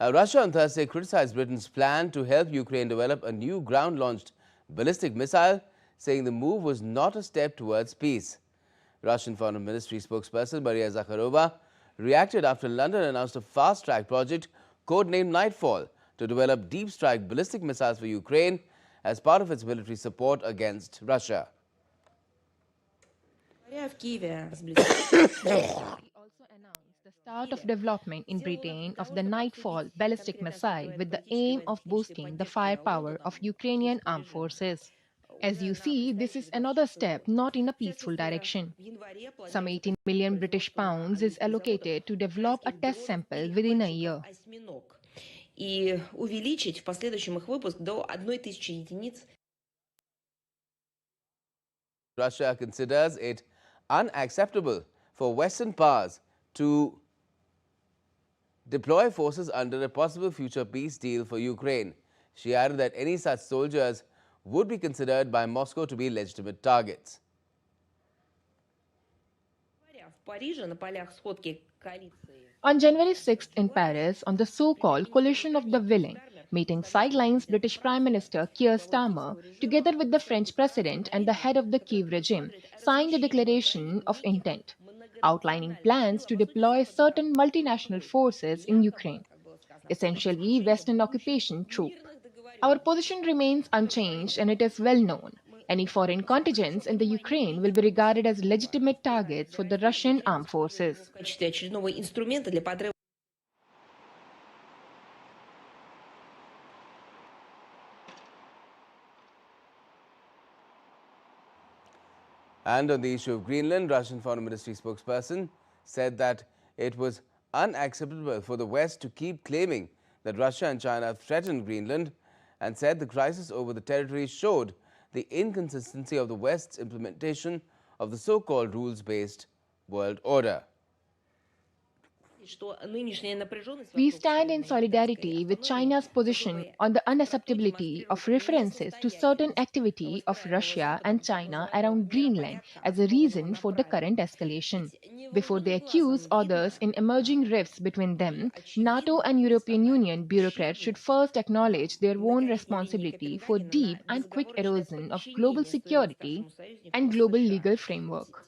Russia on Thursday criticized Britain's plan to help Ukraine develop a new ground-launched ballistic missile, saying the move was not a step towards peace. Russian Foreign Ministry spokesperson Maria Zakharova reacted after London announced a fast-track project codenamed Nightfall to develop deep-strike ballistic missiles for Ukraine as part of its military support against Russia. Also announced the start of development in Britain of the Nightfall ballistic missile with the aim of boosting the firepower of Ukrainian armed forces. As you see, this is another step not in a peaceful direction. Some 18 million British pounds is allocated to develop a test sample within a year. И увеличить в последующем их выпуск до 1000 единиц. Russia considers it unacceptable for Western powers to deploy forces under a possible future peace deal for Ukraine. She added that any such soldiers would be considered by Moscow to be legitimate targets. On January 6th in Paris, on the so-called Coalition of the Willing, meeting sidelines British Prime Minister Keir Starmer, together with the French President and the head of the Kiev regime, signed a declaration of intent, outlining plans to deploy certain multinational forces in Ukraine, essentially Western occupation troops. Our position remains unchanged and it is well known. Any foreign contingents in the Ukraine will be regarded as legitimate targets for the Russian armed forces. And on the issue of Greenland, Russian Foreign Ministry spokesperson said that it was unacceptable for the West to keep claiming that Russia and China threatened Greenland, and said the crisis over the territory showed the inconsistency of the West's implementation of the so-called rules-based world order. We stand in solidarity with China's position on the unacceptability of references to certain activity of Russia and China around Greenland as a reason for the current escalation. Before they accuse others in emerging rifts between them, NATO and European Union bureaucrats should first acknowledge their own responsibility for deep and quick erosion of global security and global legal framework.